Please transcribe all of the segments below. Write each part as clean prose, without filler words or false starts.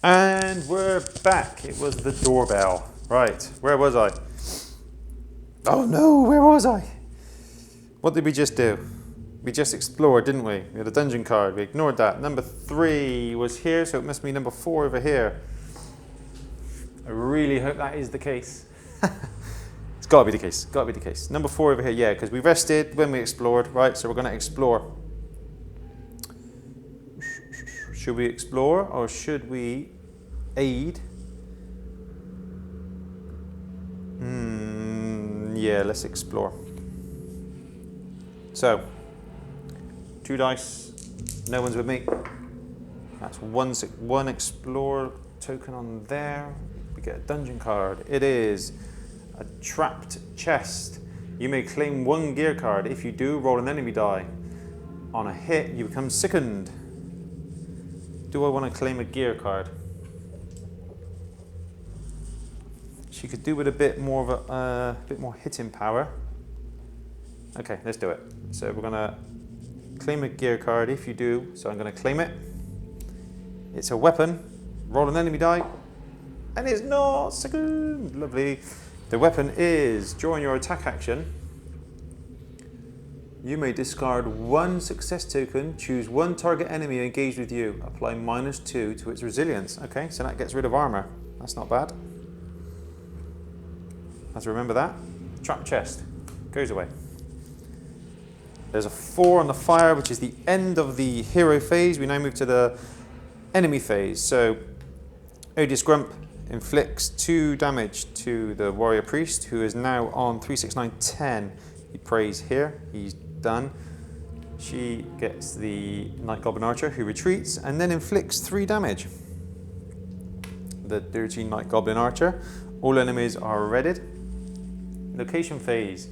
And we're back. It was the doorbell. Right, where was I? Oh no, where was I? What did we just do? We just explored, didn't we? We had a dungeon card, we ignored that. Number 3 was here, so it must be number 4 over here. I really hope that is the case. It's gotta be the case, gotta be the case. Number 4 over here, yeah, because we rested when we explored, right? So we're gonna explore. Should we explore or should we aid? Yeah, let's explore. So, 2 dice, no one's with me. That's one explore token on there. We get a dungeon card. It is a trapped chest. You may claim 1 gear card. If you do, roll an enemy die. On a hit, you become sickened. Do I want to claim a gear card? She could do with a bit more of a bit more hitting power. Okay, let's do it. So we're gonna claim a gear card if you do. So I'm gonna claim it. It's a weapon. Roll an enemy die, and it's not second. Lovely. The weapon is during your attack action. You may discard 1 success token. Choose 1 target enemy engaged with you. Apply -2 to its resilience. Okay, so that gets rid of armor. That's not bad. Let's remember that. Trap chest goes away. There's a 4 on the fire, which is the end of the hero phase. We now move to the enemy phase. So, Odious Grump inflicts 2 damage to the warrior priest, who is now on 3, 6, 9, 10. He prays here. He's done. She gets the Night Goblin Archer, who retreats and then inflicts 3 damage. The dirty Night Goblin Archer. All enemies are redded. Location phase.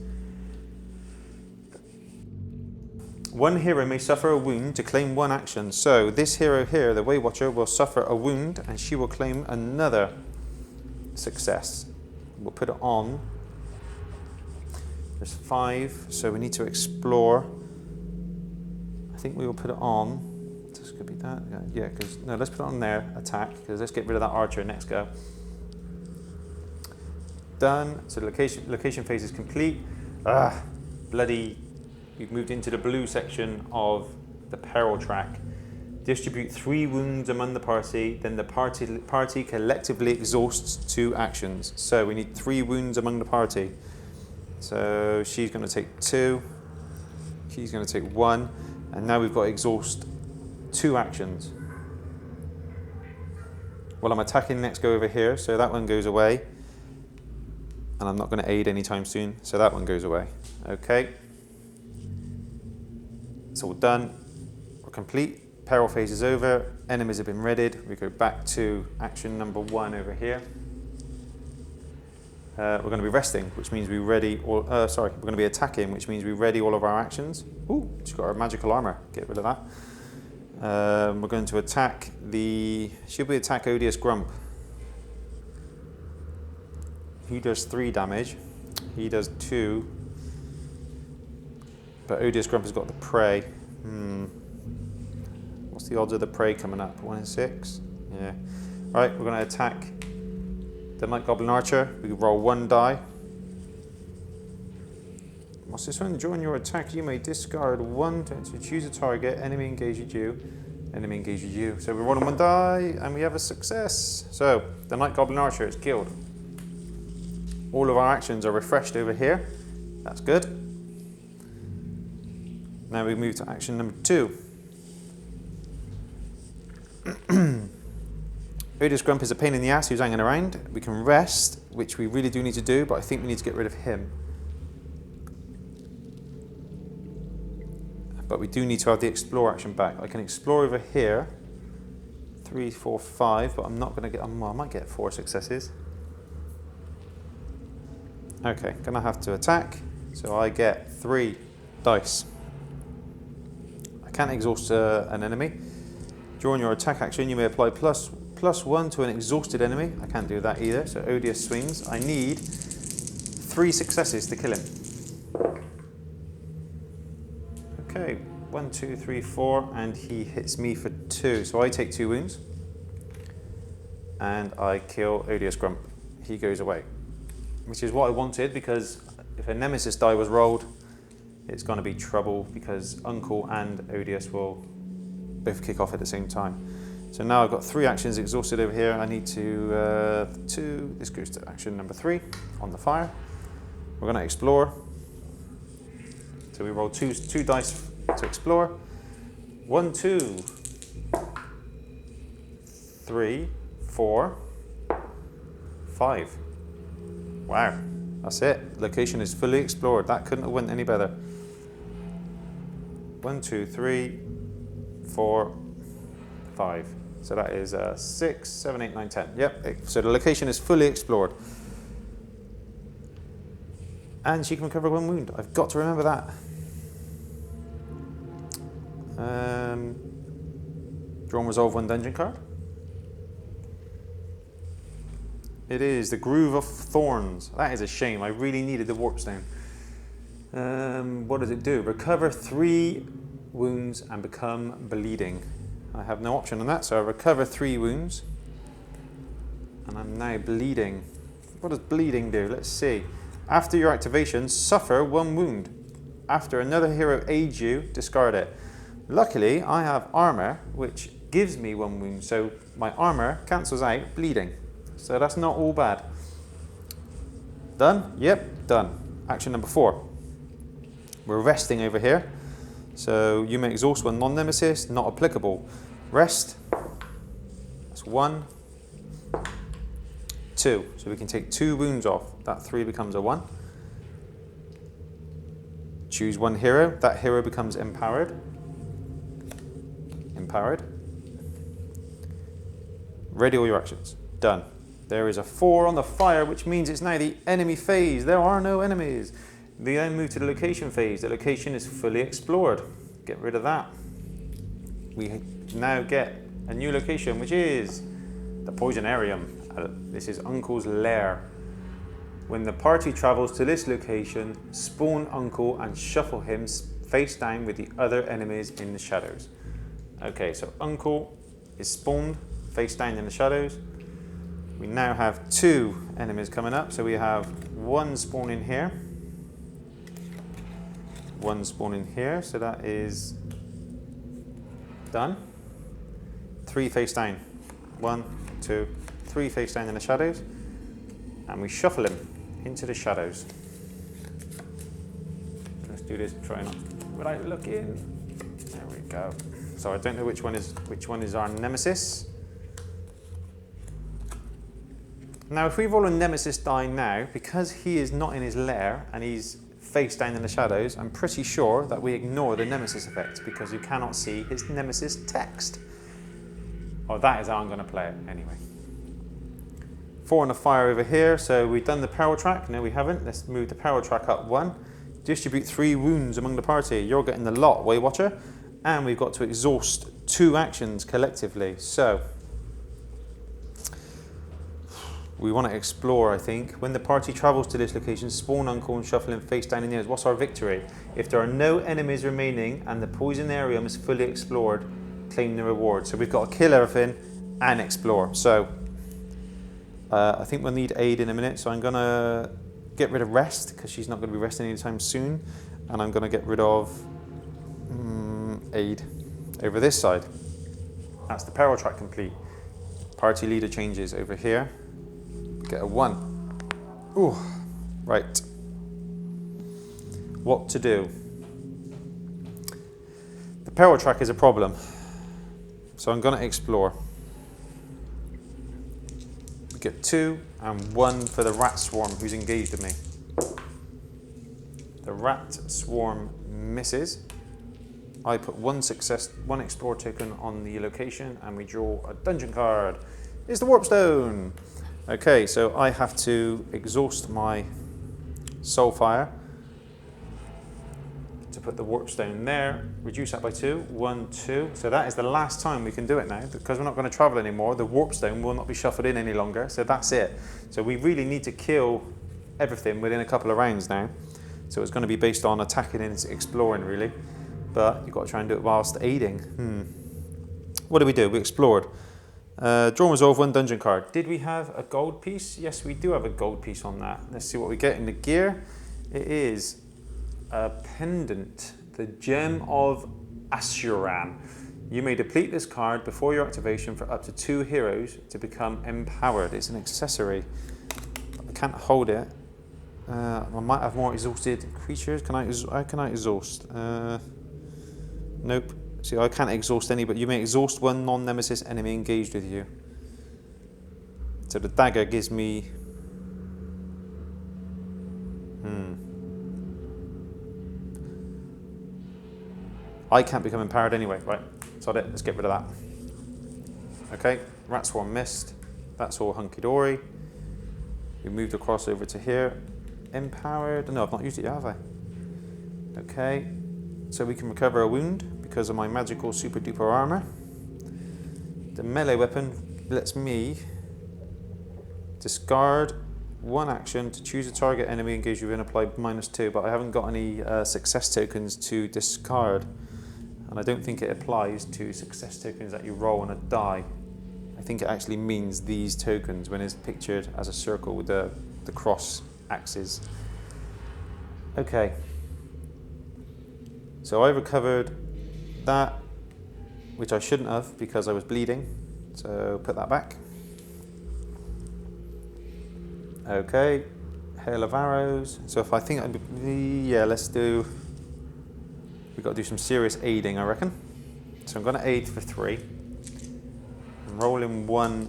1 hero may suffer a wound to claim 1 action. So this hero here, the Way Watcher, will suffer a wound and she will claim another success. We'll put it on. There's 5, so we need to explore. I think we will put it on. This could be that. Yeah, because no, let's put it on there. Attack, because let's get rid of that archer next go. Done. So the location phase is complete. Bloody. We've moved into the blue section of the peril track. Distribute 3 wounds among the party, then the party collectively exhausts 2 actions. So we need 3 wounds among the party. So she's going to take 2, she's going to take 1, and now we've got to exhaust 2 actions. Well, I'm attacking next go over here, so that one goes away. And I'm not going to aid anytime soon, so that one goes away. Okay. It's all done. We're complete. Peril phase is over. Enemies have been readied. We go back to action number 1 over here. We're going to be resting, which means we ready all. We're going to be attacking, which means we ready all of our actions. Ooh, she's got our magical armor. Get rid of that. We're going to attack the. Should we attack Odious Grump? He does 3 damage. He does 2. But Odious Grump has got the prey. What's the odds of the prey coming up? 1 in 6? Yeah. Right, we're going to attack the Night Goblin Archer. We roll 1 die. What's this one? During your attack, you may discard 1 to choose a target. Enemy engaged you. Enemy engaged you. So we're rolling 1 die, and we have a success. So the Night Goblin Archer is killed. All of our actions are refreshed over here. That's good. Now we move to action number 2. Odious Grump is a pain in the ass who's hanging around. We can rest, which we really do need to do, but I think we need to get rid of him. But we do need to have the explore action back. I can explore over here. 3, 4, 5, but I'm not going to get, well, I might get 4 successes. Okay, gonna have to attack. So I get 3 dice. I can't exhaust an enemy. During your attack action, you may apply +1 to an exhausted enemy. I can't do that either, so Odious swings. I need 3 successes to kill him. Okay, 1, 2, 3, 4, and he hits me for 2. So I take 2 wounds. and I kill Odious Grump. He goes away, which is what I wanted, because if a Nemesis die was rolled, it's going to be trouble, because Uncle and Odious will both kick off at the same time. So now I've got 3 actions exhausted over here. I need to, this goes to action number 3 on the fire. We're going to explore. So we roll two dice to explore. 1, 2, 3, 4, 5. Wow, that's it. Location is fully explored. That couldn't have went any better. 1, 2, 3, 4, 5. So that is 6, 7, 8, 9, 10. Yep, so the location is fully explored. And she can recover 1 wound. I've got to remember that. Draw and resolve 1 dungeon card. It is the Groove of Thorns. That is a shame. I really needed the Warp Stone. What does it do? Recover 3 wounds and become bleeding. I have no option on that, so I recover 3 wounds. And I'm now bleeding. What does bleeding do? Let's see. After your activation, suffer 1 wound. After another hero aids you, discard it. Luckily, I have armor, which gives me 1 wound, so my armor cancels out bleeding. So that's not all bad. Done? Yep, done. Action number 4. We're resting over here. So you may exhaust 1 non-nemesis, not applicable. Rest. That's 1, 2. So we can take 2 wounds off. That 3 becomes a 1. Choose 1 hero. That hero becomes empowered. Empowered. Ready all your actions. Done. There is a 4 on the fire, which means it's now the enemy phase. There are no enemies. We then move to the location phase. The location is fully explored. Get rid of that. We now get a new location, which is the Poisonarium. This is Uncle's lair. When the party travels to this location, spawn Uncle and shuffle him face down with the other enemies in the shadows. Okay, so Uncle is spawned face down in the shadows. We now have 2 enemies coming up. So we have 1 spawning here. 1 spawning here, so that is done. 3 face down. 1, 2, 3 face down in the shadows. And we shuffle him into the shadows. Let's do this, try not without looking. There we go. So I don't know which one is our nemesis. Now if we roll a nemesis die now, because he is not in his lair and he's face down in the shadows, I'm pretty sure that we ignore the nemesis effect, because you cannot see his nemesis text. Oh, that is how I'm going to play it anyway. 4 on the fire over here, so we've done the peril track. No, we haven't. Let's move the peril track up 1. Distribute 3 wounds among the party. You're getting the lot, Way Watcher. And we've got to exhaust 2 actions collectively. So we want to explore, I think. When the party travels to this location, spawn Uncle and shuffle him face down in the air. What's our victory? If there are no enemies remaining and the Poisonarium is fully explored, claim the reward. So we've got to kill everything and explore. So I think we'll need aid in a minute. So I'm going to get rid of rest, because she's not going to be resting anytime soon. And I'm going to get rid of aid over this side. That's the peril track complete. Party leader changes over here. Get a 1. Ooh, right. What to do? The peril track is a problem. So I'm going to explore. We get 2 and 1 for the rat swarm who's engaged with me. The rat swarm misses. I put 1 explore token on the location, and we draw a dungeon card. It's the Warp Stone. Okay, so I have to exhaust my Soulfire to put the Warp Stone there, reduce that by 2, 1, 2. So that is the last time we can do it now, because we're not going to travel anymore. The Warp Stone will not be shuffled in any longer, so that's it. So we really need to kill everything within a couple of rounds now. So it's going to be based on attacking and exploring, really. But you've got to try and do it whilst aiding. What did we do? We explored. Draw and resolve 1 dungeon card. Did we have a gold piece? Yes, we do have a gold piece on that. Let's see what we get in the gear. It is a pendant, the Gem of Asuran. You may deplete this card before your activation for up to 2 heroes to become empowered. It's an accessory. I can't hold it. I might have more exhausted creatures. How can I exhaust? Nope. See, I can't exhaust any, but you may exhaust 1 non-nemesis enemy engaged with you. So the dagger gives me... I can't become empowered anyway, right? Sod it, let's get rid of that. Okay, Rat Swarm missed. That's all hunky-dory. We moved across over to here. Empowered. No, I've not used it yet, have I? Okay, so we can recover a wound because of my magical super duper armor. The melee weapon lets me discard 1 action to choose a target enemy engaged with and apply -2, but I haven't got any success tokens to discard. And I don't think it applies to success tokens that you roll on a die. I think it actually means these tokens when it's pictured as a circle with the cross axes. Okay. So I recovered that, which I shouldn't have because I was bleeding. So put that back. Okay. Hail of arrows. So if I think, yeah, let's do... We've got to do some serious aiding, I reckon. So I'm going to aid for 3. I'm rolling 1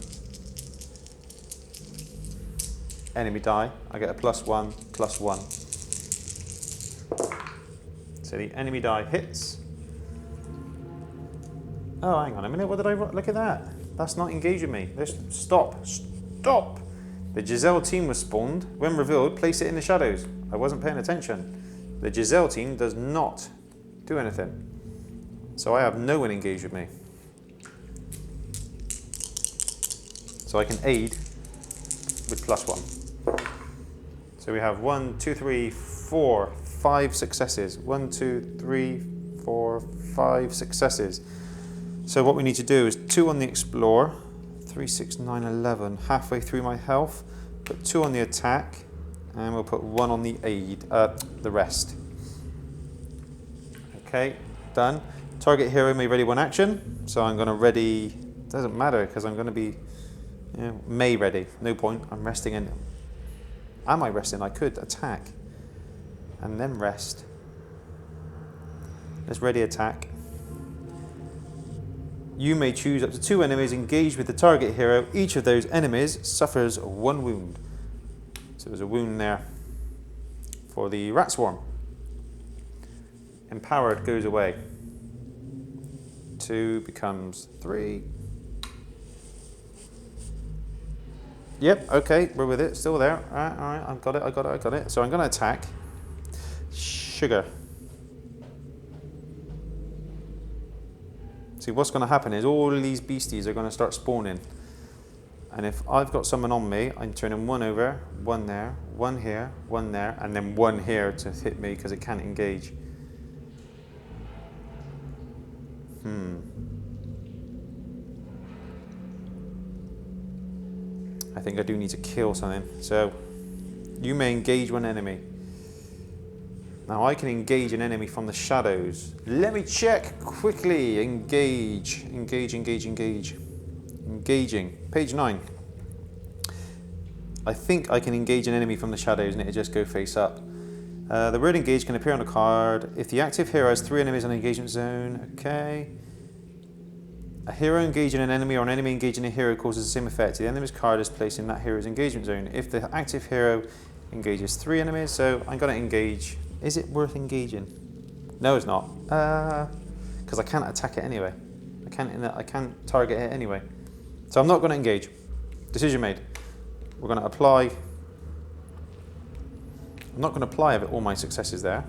enemy die. I get a +1/+1. So the enemy die hits. Oh, hang on a minute. What did I look at that? That's not engaging me. Stop. The Giselle team was spawned. When revealed, place it in the shadows. I wasn't paying attention. The Giselle team does not do anything. So I have no one engaged with me. So I can aid with +1. So we have 1, 2, 3, 4, 5 successes. 1, 2, 3, 4, 5 successes. So what we need to do is 2 on the explore, 3, 6, 9, 11, halfway through my health, put 2 on the attack, and we'll put 1 on the aid, the rest. Okay, done. Target hero may ready 1 action, so I'm going to ready, doesn't matter because I'm going to be, may ready, no point, I'm resting in. Am I resting? I could attack and then rest. Let's ready attack. You may choose up to 2 enemies engaged with the target hero. Each of those enemies suffers 1 wound. So there's a wound there for the Rat Swarm. Empowered goes away. 2 becomes 3. Yep, okay, we're with it, still there. All right, I've got it. So I'm going to attack. Sugar. See, what's going to happen is all of these beasties are going to start spawning. And if I've got someone on me, I'm turning 1 over, 1 there, 1 here, 1 there, and then 1 here to hit me because it can't engage. I think I do need to kill something. So, you may engage 1 enemy. Now I can engage an enemy from the shadows. Let me check quickly. Engage. Engaging. Page 9. I think I can engage an enemy from the shadows and it'll just go face up. The word engage can appear on a card if the active hero has 3 enemies in an engagement zone. Okay. A hero engaging an enemy or an enemy engaging a hero causes the same effect. The enemy's card is placed in that hero's engagement zone. If the active hero engages 3 enemies, so I'm going to engage. Is it worth engaging? No, it's not. Because I can't attack it anyway. I can't target it anyway. So I'm not going to engage. Decision made. We're going to apply. I'm not going to apply all my successes there.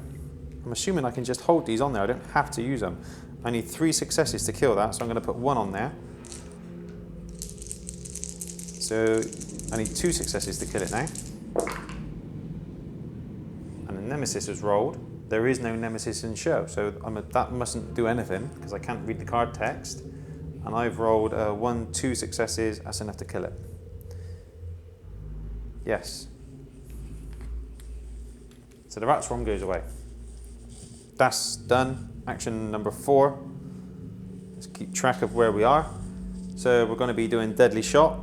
I'm assuming I can just hold these on there. I don't have to use them. I need 3 successes to kill that, so I'm going to put 1 on there. So I need 2 successes to kill it now. And the nemesis was rolled. There is no nemesis in show, so that mustn't do anything because I can't read the card text. and I've rolled 1, 2 successes. That's enough to kill it. Yes. So the rat swarm goes away. That's done. Action number 4. Let's keep track of where we are. So we're going to be doing deadly shot.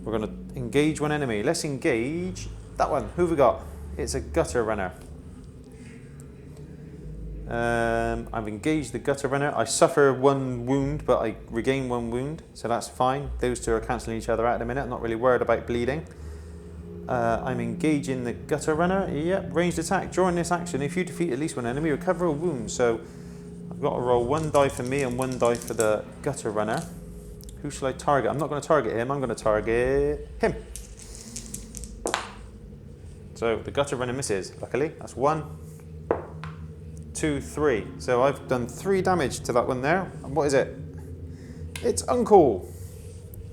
We're going to engage one enemy. Let's engage that one. Who have we got? It's a gutter runner. I've engaged the gutter runner. I suffer 1 wound, but I regain 1 wound, so that's fine. Those two are cancelling each other out in a minute. I'm not really worried about bleeding. I'm engaging the gutter runner. Yep, ranged attack. During this action, if you defeat at least 1 enemy, recover a wound. So I've got to roll 1 die for me and 1 die for the gutter runner. Who shall I target? I'm not going to target him. I'm going to target him. So the gutter runner misses. Luckily, that's 1, 2, 3. So I've done 3 damage to that one there. And what is it? It's Uncle.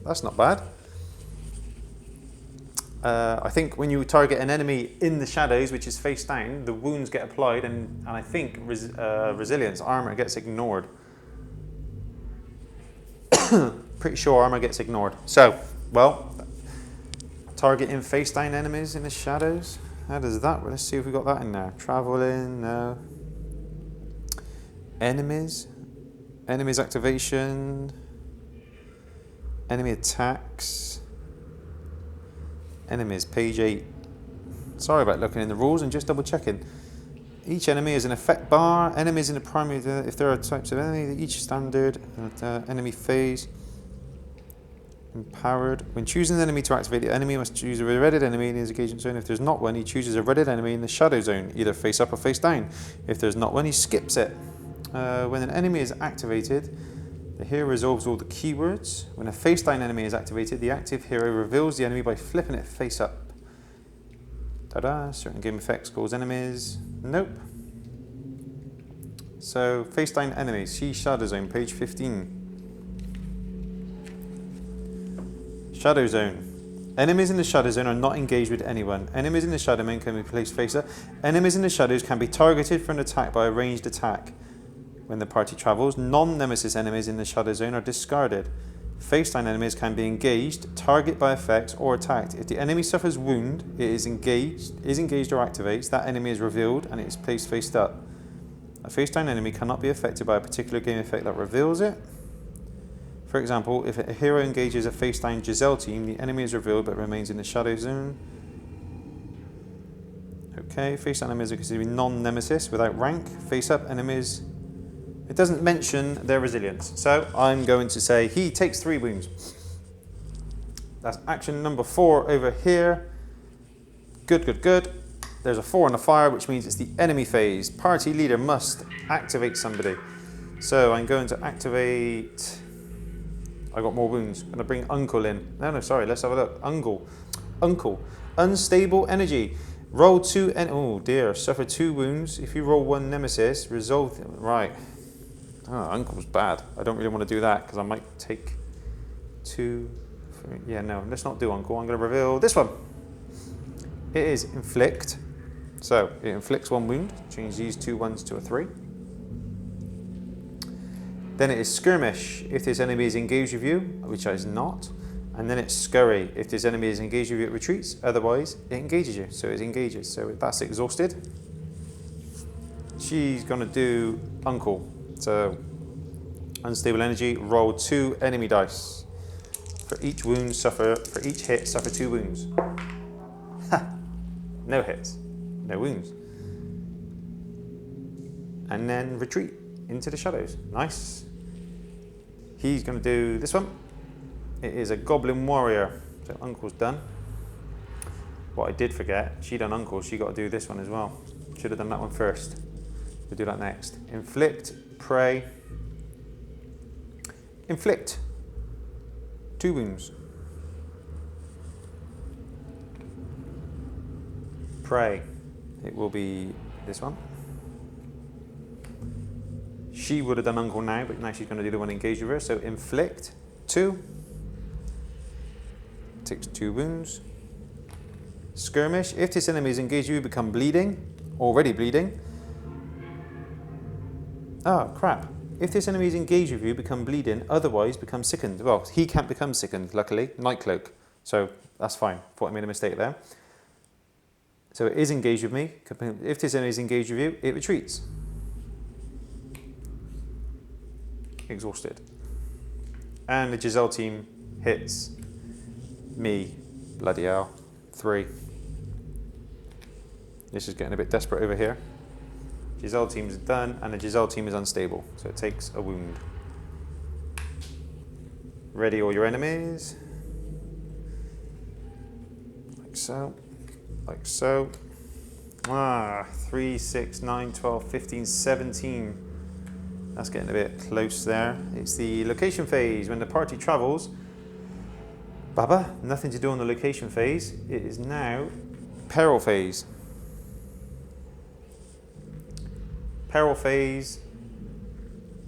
That's not bad. I think when you target an enemy in the shadows, which is face down, the wounds get applied, and I think resilience, armor gets ignored. Pretty sure armor gets ignored. So, well, targeting face down enemies in the shadows. How does that work? Let's see if we got that in there. Traveling, no. Enemies. Enemies activation. Enemy attacks. Enemies, page 8. Sorry about looking in the rules and just double checking. Each enemy is an effect bar. Enemies in the primary, if there are types of enemy, each standard enemy phase. Empowered. When choosing an enemy to activate, the enemy must choose a redded enemy in his engagement zone. If there's not one, he chooses a redded enemy in the shadow zone, either face up or face down. If there's not one, he skips it. When an enemy is activated, the hero resolves all the keywords. When a face down enemy is activated, the active hero reveals the enemy by flipping it face up. Ta-da! Certain game effects cause enemies. Nope. So, face down enemies. See Shadow Zone, page 15. Shadow Zone. Enemies in the Shadow Zone are not engaged with anyone. Enemies in the Shadow Zone can be placed face up. Enemies in the shadows can be targeted for an attack by a ranged attack. When the party travels, non-nemesis enemies in the Shadow Zone are discarded. Face-down enemies can be engaged, target by effects, or attacked. If the enemy suffers wound, it is engaged or activates, that enemy is revealed and it is placed face up. A face-down enemy cannot be affected by a particular game effect that reveals it. For example, if a hero engages a face-down Giselle team, the enemy is revealed but remains in the Shadow Zone. Okay, face-down enemies are considered to be non-nemesis without rank. Face-up enemies... It doesn't mention their resilience, so I'm going to say he takes 3 wounds. That's action number 4 over here. Good, good, good. There's a 4 on the fire, which means it's the enemy phase. Party leader must activate somebody. So I'm going to activate... I got more wounds. I'm going to bring Uncle in. No, sorry, let's have a look. Uncle. Unstable energy. Roll 2 oh dear, suffer 2 wounds. If you roll 1 nemesis, resolve... Right. Oh, Uncle's bad. I don't really want to do that because I might take 2. Yeah, no, let's not do Uncle. I'm going to reveal this one. It is inflict. So it inflicts 1 wound. Change these 2 ones to a 3. Then it is skirmish. If this enemy is engaged with you, which is not. And then it's scurry. If this enemy is engaged with you, it retreats. Otherwise, it engages you. So it engages. So that's exhausted. She's going to do Uncle. So, unstable energy, roll 2 enemy dice. For each hit, suffer 2 wounds. Ha! No hits, no wounds. And then retreat into the shadows. Nice. He's going to do this one. It is a goblin warrior. So Uncle's done. What I did forget, she done Uncle, she got to do this one as well. Should have done that one first. We'll do that next. Inflict, pray. Inflict 2 wounds. Pray. It will be this one. She would have done Uncle now, but now she's going to do the one engaged with her. So inflict 2. Takes 2 wounds. Skirmish. If this enemy is engaged, you become bleeding. Already bleeding. Oh, crap. If this enemy is engaged with you, become bleeding, otherwise become sickened. Well, he can't become sickened, luckily. Night cloak. So that's fine. Thought I made a mistake there. So it is engaged with me. If this enemy is engaged with you, it retreats. Exhausted. And the Giselle team hits me. Bloody hell. 3. This is getting a bit desperate over here. Giselle team is done, and the Giselle team is unstable, so it takes a wound. Ready all your enemies. Like so. Like so. 3, 6, 9, 12, 15, 17. That's getting a bit close there. It's the location phase. When the party travels, Baba, nothing to do on the location phase. It is now peril phase. Peril phase.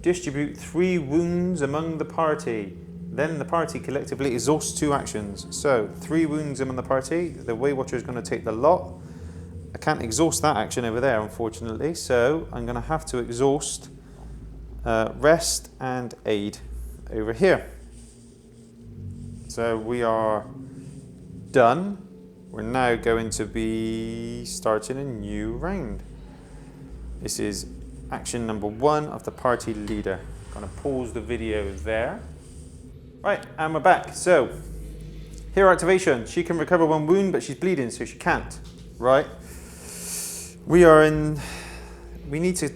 Distribute 3 wounds among the party. Then the party collectively exhausts 2 actions. So 3 wounds among the party. The Way Watcher is going to take the lot. I can't exhaust that action over there, unfortunately. So I'm going to have to exhaust rest and aid over here. So we are done. We're now going to be starting a new round. This is action number 1 of the party leader. I'm going to pause the video there. Right, and we're back. So, hero activation. She can recover 1 wound, but she's bleeding, so she can't. Right? We need to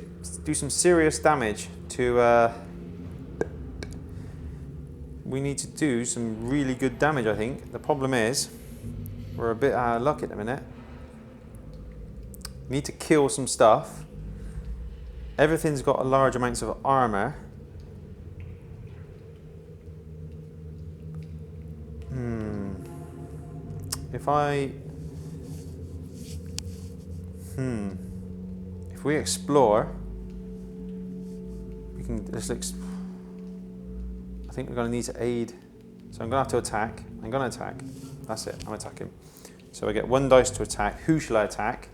do some serious damage to... we need to do some really good damage, I think. The problem is, we're a bit out of luck at the minute. We need to kill some stuff. Everything's got a large amounts of armor. If we explore, we can. I think we're going to need to aid. So I'm going to have to attack. I'm going to attack. That's it. I'm attacking. So I get 1 dice to attack. Who shall I attack?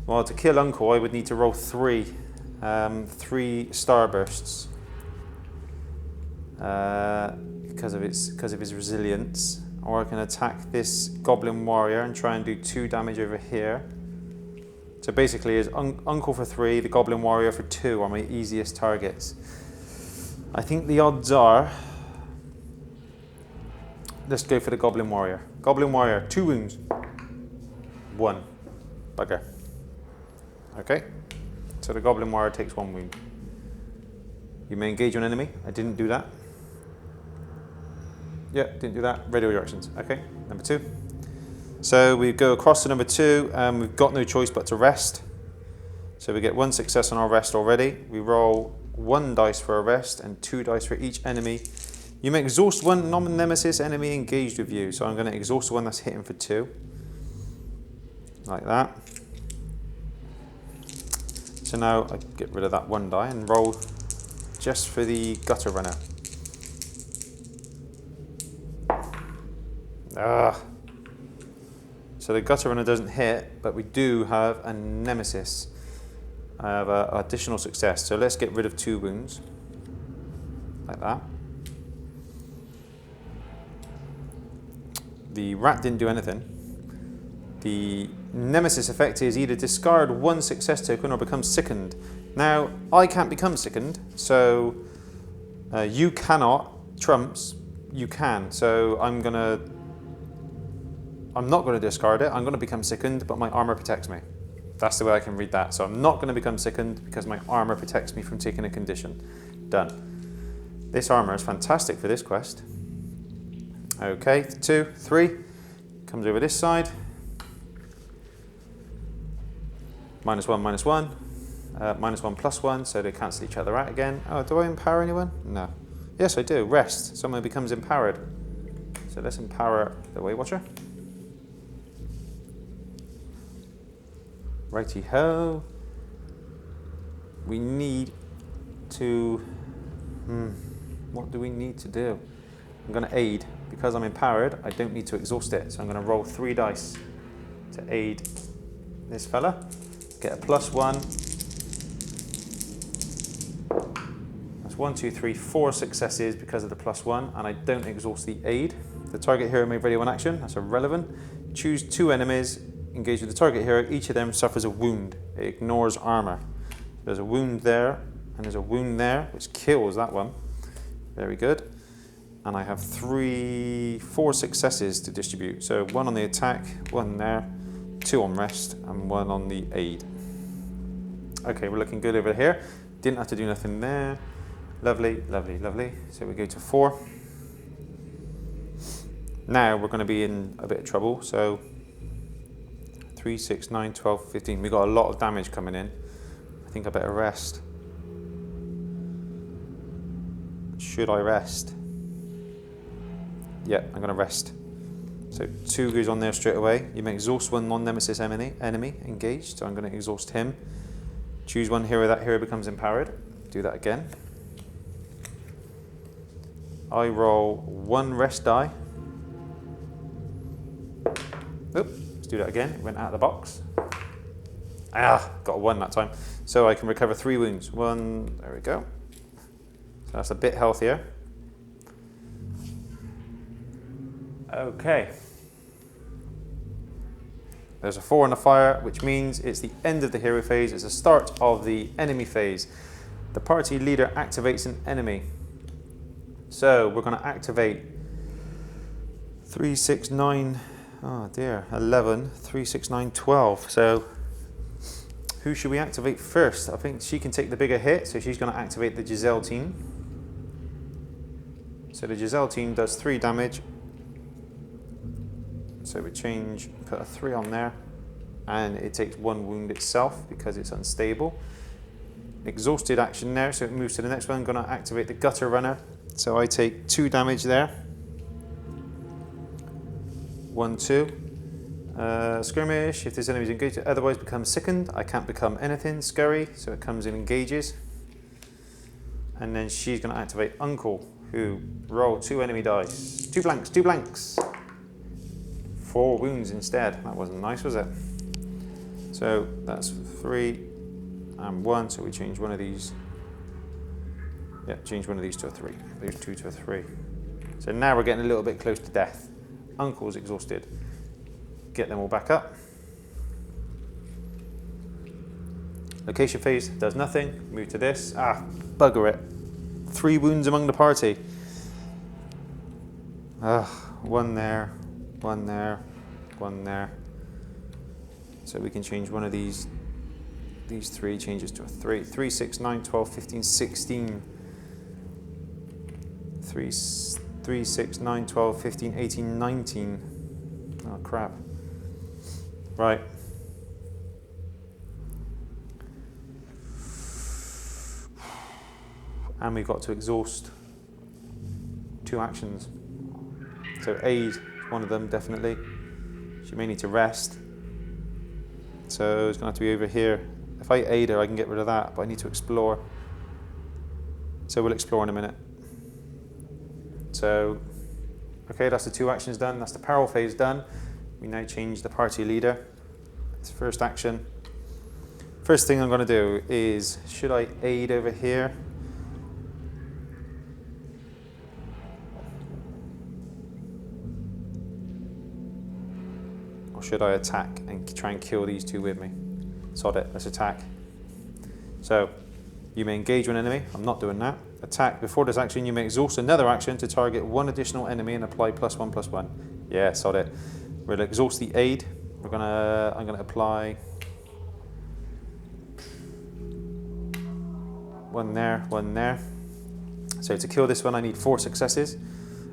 Well, to kill Uncle, I would need to roll 3 starbursts because of his resilience. Or I can attack this Goblin Warrior and try and do 2 damage over here. So basically, is Uncle for 3, the Goblin Warrior for 2 are my easiest targets. I think the odds are. Let's go for the Goblin Warrior. Goblin Warrior, 2 wounds. 1. Bugger. Okay. So the Goblin Warrior takes 1 wound. You may engage an enemy. I didn't do that. Yeah, didn't do that. Ready all your actions. Okay, number 2. So we go across to number 2. We've got no choice but to rest. So we get 1 success on our rest already. We roll 1 dice for a rest and 2 dice for each enemy. You may exhaust 1 non-nemesis enemy engaged with you. So I'm going to exhaust 1 that's hitting for 2. Like that. So now I get rid of that 1 die and roll just for the gutter runner. So the gutter runner doesn't hit, but we do have a nemesis. I have an additional success. So let's get rid of 2 wounds. Like that. The rat didn't do anything. The nemesis effect is either discard 1 success token or become sickened. Now, I can't become sickened, so you cannot, trumps, you can. So I'm not going to discard it. I'm going to become sickened, but my armor protects me. That's the way I can read that. So I'm not going to become sickened because my armor protects me from taking a condition. Done. This armor is fantastic for this quest. Okay, 2, 3. Comes over this side. -1, -1. -1, +1, so they cancel each other out again. Oh, do I empower anyone? No. Yes, I do. Rest. Someone becomes empowered. So let's empower the Way Watcher. Righty ho. We need to. What do we need to do? I'm going to aid. Because I'm empowered, I don't need to exhaust it. So I'm going to roll 3 dice to aid this fella. Get a +1. 1, 2, 3, 4 successes because of the +1, and I don't exhaust the aid. The target hero may ready one action, that's irrelevant. Choose 2 enemies, engage with the target hero, each of them suffers a wound. It ignores armor. There's a wound there, and there's a wound there, which kills that one. Very good. And I have 4 successes to distribute. So 1 on the attack, 1 there, 2 on rest, and 1 on the aid. Okay, we're looking good over here. Didn't have to do nothing there. Lovely, lovely, lovely. So we go to 4. Now we're going to be in a bit of trouble. So 3, 6, 9, 12, 15. We got a lot of damage coming in. I think I better rest. Should I rest? Yeah, I'm going to rest. So 2 goes on there straight away. You may exhaust 1 non-nemesis enemy engaged. So I'm going to exhaust him. Choose 1 hero, that hero becomes empowered. Do that again. I roll 1 rest die. Oop, let's do that again. It went out of the box. Ah, got a 1 that time. So I can recover 3 wounds. 1, there we go. So that's a bit healthier. Okay. There's a 4 on the fire, which means it's the end of the hero phase. It's the start of the enemy phase. The party leader activates an enemy. So we're going to activate 3, 6, 9, oh dear, 11, 3, 6, 9, 12. So who should we activate first? I think she can take the bigger hit, so she's going to activate the Giselle team. So the Giselle team does 3 damage. So we change, put a 3 on there, and it takes 1 wound itself because it's unstable. Exhausted action there, so it moves to the next one. I'm going to activate the gutter runner. So I take 2 damage there. 1, 2. Skirmish, if this enemy's engaged, it otherwise becomes sickened. I can't become anything, scurry, so it comes and engages. And then she's going to activate Uncle, who roll 2 enemy dice. 2 blanks, 2 blanks. 4 wounds instead. That wasn't nice, was it? So that's 3 and 1, so we change one of these. Yeah, change one of these to a 3. Those 2 to a 3. So now we're getting a little bit close to death. Uncle's exhausted. Get them all back up. Location phase does nothing. Move to this. Ah, bugger it. 3 wounds among the party. 1 there. 1 there, 1 there. So we can change one of these 3 changes to a 3. 3, 6, 9, 12, 15, 16. 3, 6, 9, 12, 15, 18, 19. Oh crap. Right. And we've got to exhaust 2 actions. So aid. One of them, definitely. She may need to rest. So it's going to have to be over here. If I aid her, I can get rid of that, but I need to explore. So we'll explore in a minute. So, okay, that's the 2 actions done. That's the peril phase done. We now change the party leader. It's first action. First thing I'm going to do is, should I aid over here? Or should I attack and try and kill these 2 with me? Sod it, let's attack. So, you may engage one enemy. I'm not doing that. Attack. Before this action, you may exhaust another action to target 1 additional enemy and apply +1/+1. Yeah, sod it. We'll exhaust the aid. I'm gonna apply 1 there, 1 there. So to kill this one, I need 4 successes.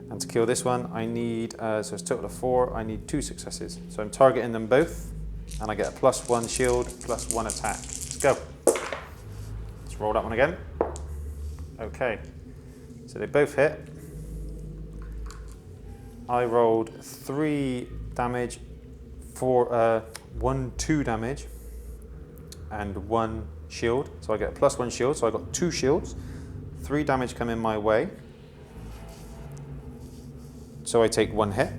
And to kill this one, I need, so it's a total of 4, I need 2 successes. So I'm targeting them both, and I get a +1 shield, +1 attack. Let's go. Let's roll that one again. Okay, so they both hit. I rolled 3 damage, 1, 2 damage, and 1 shield. So I get a +1 shield, so I got 2 shields. 3 damage coming my way. So I take 1 hit.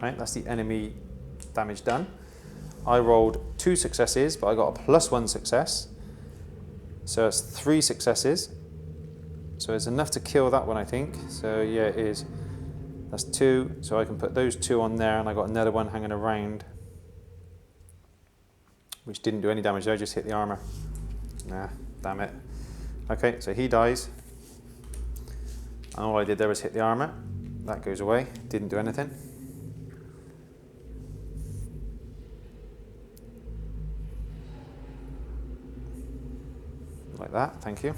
Right, that's the enemy damage done. I rolled 2 successes, but I got a +1 success. So it's 3 successes. So it's enough to kill that one, I think. So yeah, it is. That's 2. So I can put those 2 on there, and I got another one hanging around, which didn't do any damage. I just hit the armor. Nah, damn it. Okay, so he dies. And all I did there was hit the armor. That goes away. Didn't do anything. Like that, thank you.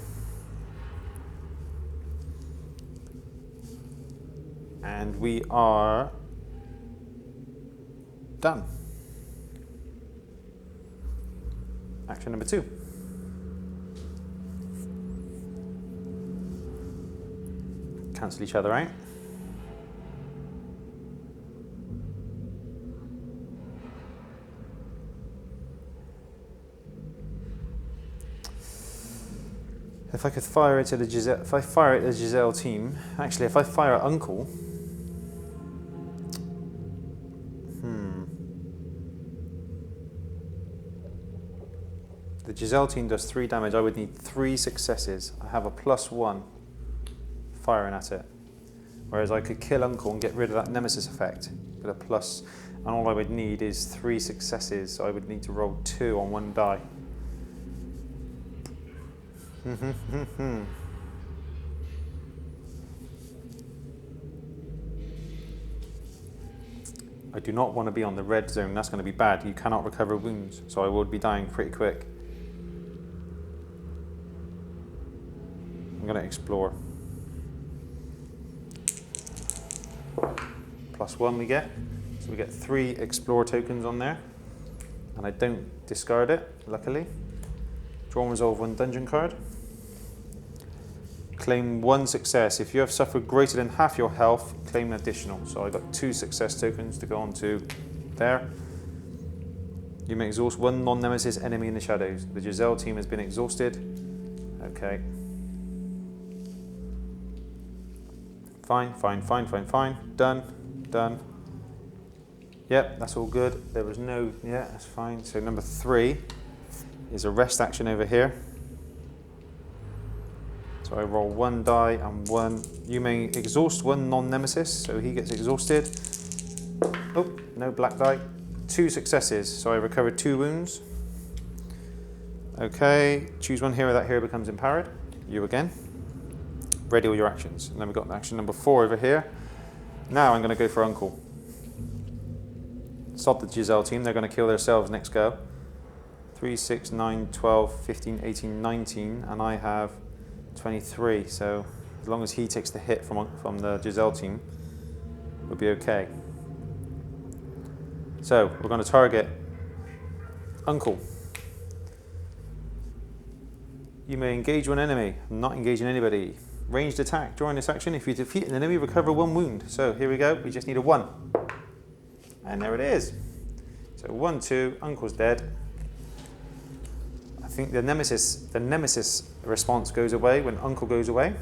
And we are done. Action number 2. Cancel each other out. If I could fire it at the Giselle, if I fire it at the Giselle team, actually, if I fire at Uncle, the Giselle team does 3 damage. I would need 3 successes. I have a +1 firing at it, whereas I could kill Uncle and get rid of that nemesis effect with a plus, and all I would need is 3 successes. So I would need to roll 2 on 1 die. I do not want to be on the red zone. That's going to be bad. You cannot recover wounds, so I would be dying pretty quick. I'm going to explore. +1 we get. So we get 3 explore tokens on there. And I don't discard it, luckily. Draw and resolve 1 dungeon card. Claim 1 success. If you have suffered greater than half your health, claim an additional. So I got 2 success tokens to go on to there. You may exhaust 1 non-nemesis enemy in the shadows. The Giselle team has been exhausted. Okay. Fine. Done. Yep, that's all good. There was no, yeah, that's fine. So number 3 is a rest action over here. So I roll 1 die and 1. You may exhaust 1 non-nemesis, so he gets exhausted. Oh, no black die. 2 successes, so I recovered 2 wounds. Okay, choose 1 hero. That hero becomes empowered. You again. Ready all your actions. And then we've got action number 4 over here. Now I'm going to go for Uncle. Stop the Giselle team. They're going to kill themselves next go. 3, 6, 9, 12, 15, 18, 19, and I have 23. So as long as he takes the hit from the Giselle team, we'll be okay. So we're going to target Uncle. You may engage one enemy. I'm not engaging anybody. Ranged attack. During this action, if you defeat an enemy, recover 1 wound. So here we go. We just need a 1. And there it is. So 1, 2. Uncle's dead. I think the nemesis response goes away when Uncle goes away.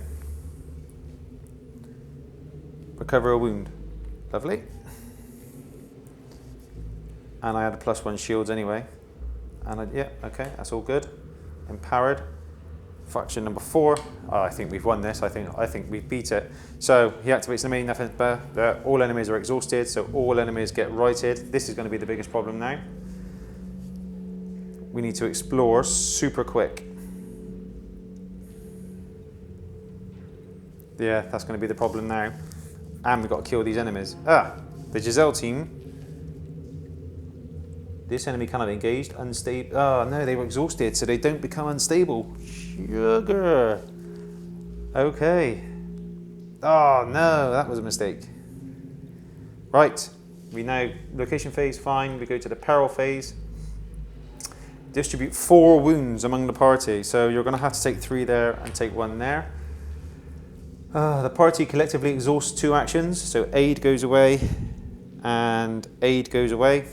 Recover a wound. Lovely. And I had a +1 shields anyway. And yeah, okay, that's all good. Empowered. Faction number 4. Oh, I think we've won this. I think we've beat it. So he activates the main defense bar. All enemies are exhausted, so all enemies get righted. This is going to be the biggest problem now. We need to explore super quick. Yeah, that's going to be the problem now. And we've got to kill these enemies. The Giselle team. This enemy cannot be engaged. Unstable. Oh no, they were exhausted, so they don't become unstable. Sugar. Okay. Oh no, that was a mistake. Right. We now, location phase, fine. We go to the peril phase. Distribute 4 wounds among the party. So you're going to have to take 3 there and take 1 there. The party collectively exhausts 2 actions. So aid goes away and aid goes away.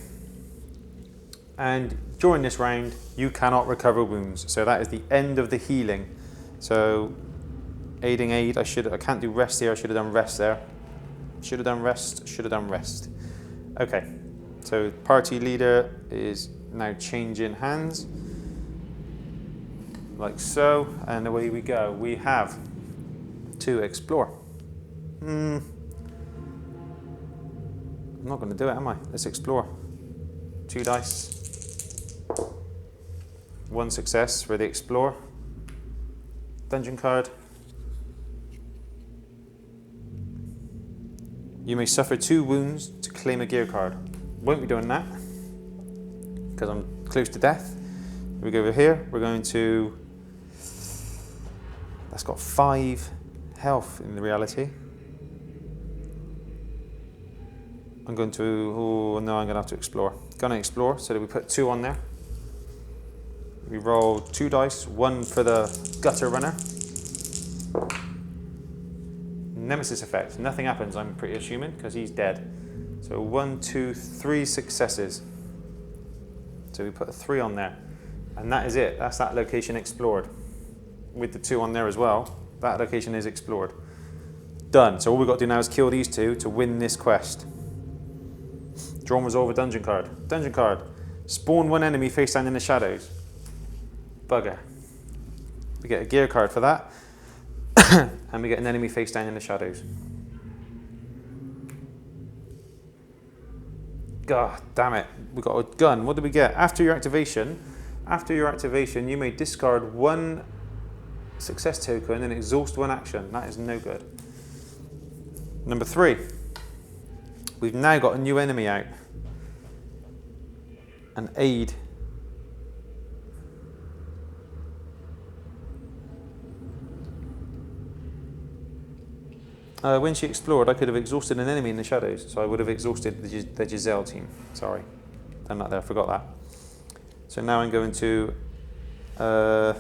And during this round, you cannot recover wounds. So that is the end of the healing. So aiding aid, I can't do rest here. I should have done rest there. Should have done rest. Okay, so party leader is now changing hands. like so, and away we go. We have to explore. I'm not going to do it, am I? Let's explore. 2 dice. 1 success for the explore. Dungeon card. You may suffer 2 wounds to claim a gear card. Won't be doing that because I'm close to death. We go over here. We're going to. That's got 5 health in the reality. I'm going to. Oh no, I'm going to have to explore. Going to explore. So that we put 2 on there. We roll 2 dice. 1 for the gutter runner. Nemesis effect. Nothing happens, I'm pretty assuming, because he's dead. So 1, 2, 3 successes. So we put a 3 on there. And that is it. That's that location explored. With the 2 on there as well, that location is explored. Done. So all we've got to do now is kill these 2 to win this quest. Draw and resolve a dungeon card. Dungeon card. Spawn 1 enemy face down in the shadows. Bugger. We get a gear card for that. And we get an enemy face down in the shadows. God damn it. We got a gun. What do we get? After your activation, you may discard 1 success token and exhaust 1 action. That is no good. Number 3. We've now got a new enemy out. An aid. When she explored, I could have exhausted an enemy in the shadows, so I would have exhausted the Giselle team. Sorry, done that there, I forgot that. So now I'm going to... I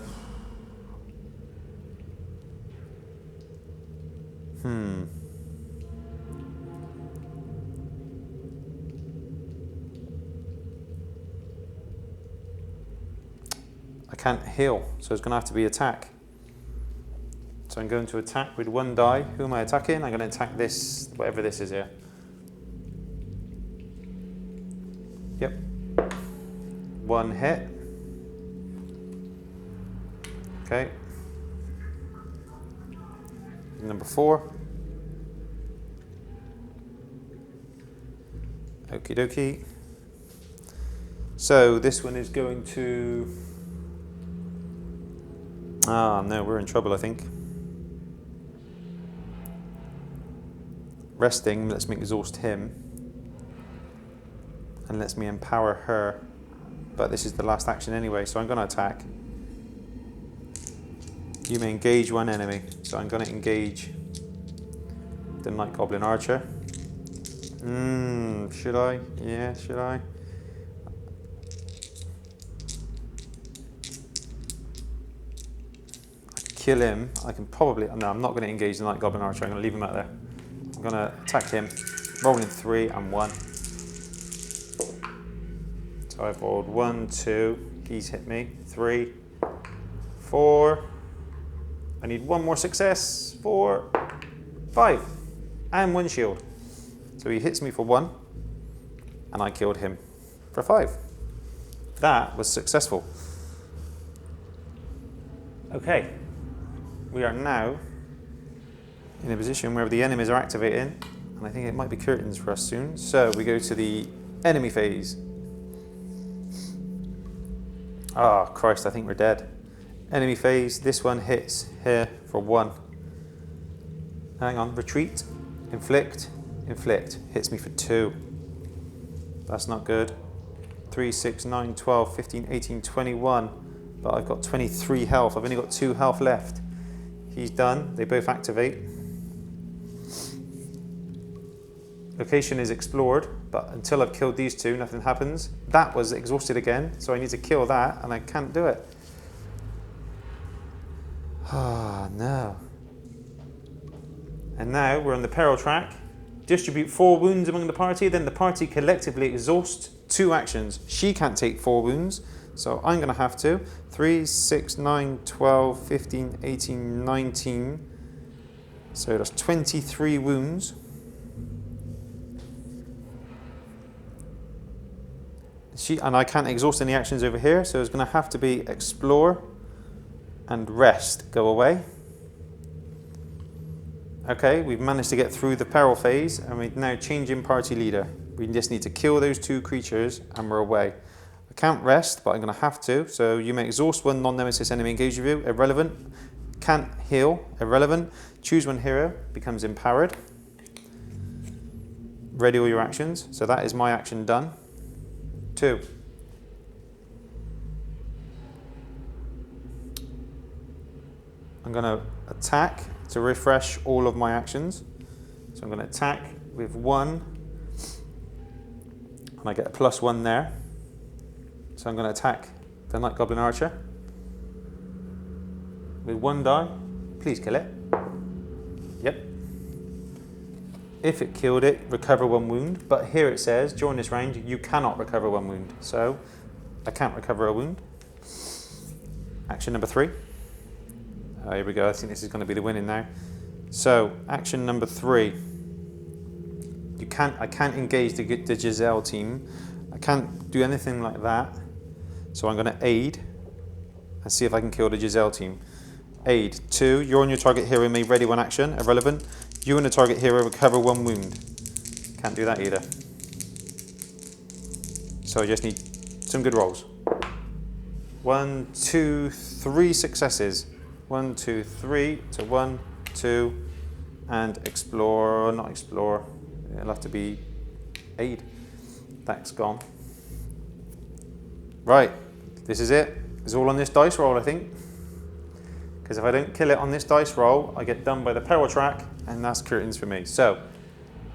can't heal, so it's going to have to be attack. So I'm going to attack with 1 die. Who am I attacking? I'm going to attack this, whatever this is here. Yep. 1 hit. Okay. Number 4. Okie dokie. So this one is going to... Ah, no, we're in trouble, I think. Resting lets me exhaust him and lets me empower her, but this is the last action anyway, so I'm going to attack. You may engage 1 enemy, so I'm going to engage the Night Goblin Archer. Should I? Yeah, should I? I could kill him. I can probably... No, I'm not going to engage the Night Goblin Archer. I'm going to leave him out there. I'm going to attack him, rolling 3 and 1. So I've rolled 1, 2, he's hit me, 3, 4. I need 1 more success, 4, 5, and 1 shield. So he hits me for 1, and I killed him for 5. That was successful. Okay, we are now in a position where the enemies are activating, and I think it might be curtains for us soon. So we go to the enemy phase. Ah, oh, Christ, I think we're dead. Enemy phase, this one hits here for 1. Hang on, retreat, inflict, inflict, hits me for 2. That's not good. 3, 6, 9, 12, 15, 18, 21. But I've got 23 health. I've only got 2 health left. He's done, they both activate. Location is explored, but until I've killed these 2, nothing happens. That was exhausted again, so I need to kill that, and I can't do it. Ah, no. And now we're on the peril track. Distribute 4 wounds among the party, then the party collectively exhaust 2 actions. She can't take 4 wounds, so I'm going to have to. 3, 6, 9, 12, 15, 18, 19. So that's 23 wounds. And I can't exhaust any actions over here, so it's going to have to be explore and rest go away. Okay, we've managed to get through the peril phase and we're now changing party leader. We just need to kill those 2 creatures and we're away. I can't rest, but I'm going to have to. So you may exhaust 1 non-nemesis enemy engaged with you, irrelevant. Can't heal, irrelevant. Choose 1 hero, becomes empowered. Ready all your actions. So that is my action done. 2. I'm going to attack to refresh all of my actions. So I'm going to attack with 1, and I get a +1 there. So I'm going to attack the Night Goblin Archer with 1 die. Please kill it. Yep. If it killed it, recover 1 wound. But here it says, during this range, you cannot recover 1 wound. So I can't recover a wound. Action number 3. Here we go. I think this is going to be the winning now. So action number 3. I can't engage the Giselle team. I can't do anything like that. So I'm going to aid and see if I can kill the Giselle team. Aid. 2. You're on your target hero, may ready 1 action. Irrelevant. You and the target hero recover 1 wound. Can't do that either. So I just need some good rolls. 1, 2, 3 successes. 1, 2, 3 to 1, 2, and explore, not explore. It'll have to be aid. That's gone. Right, this is it. It's all on this dice roll, I think. Because if I don't kill it on this dice roll, I get done by the peril track, and that's curtains for me. So,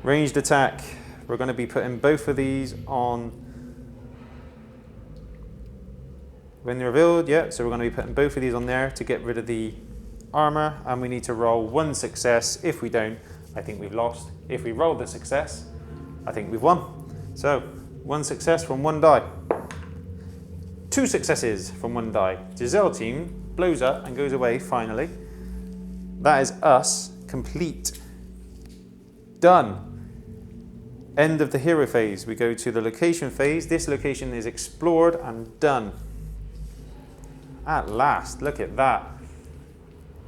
ranged attack. We're going to be putting both of these on. When they're revealed, yeah, so we're going to be putting both of these on there to get rid of the armor, and we need to roll 1 success. If we don't, I think we've lost. If we roll the success, I think we've won. So, 1 success from 1 die. 2 successes from 1 die. Giselle team blows up and goes away finally. That is us complete. Done. End of the hero phase. We go to the location phase. This location is explored and done. At last, look at that.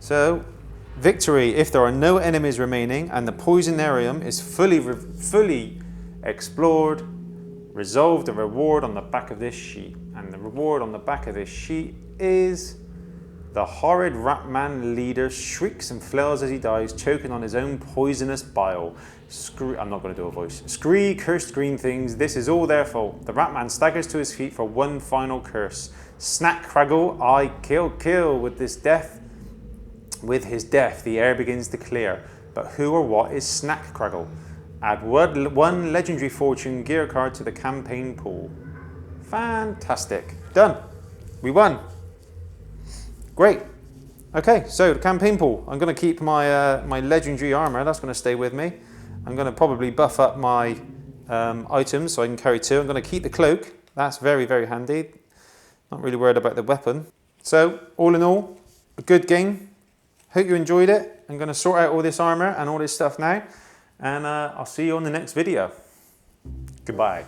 So, victory if there are no enemies remaining and the poisonarium is fully explored. Resolve the reward on the back of this sheet. And the reward on the back of this sheet is the horrid Ratman leader shrieks and flails as he dies, choking on his own poisonous bile. I'm not going to do a voice. Scree, cursed green things, this is all their fault. The Ratman staggers to his feet for 1 final curse. Snack craggle, I kill. With his death, the air begins to clear. But who or what is Snack craggle? Add 1 legendary fortune gear card to the campaign pool. Fantastic. Done. We won. Great. Okay, so the campaign pool. I'm going to keep my my legendary armor. That's going to stay with me. I'm going to probably buff up my items so I can carry 2. I'm going to keep the cloak. That's very, very handy. Not really worried about the weapon. So, all in all, a good game. Hope you enjoyed it. I'm going to sort out all this armor and all this stuff now. And I'll see you on the next video. Goodbye.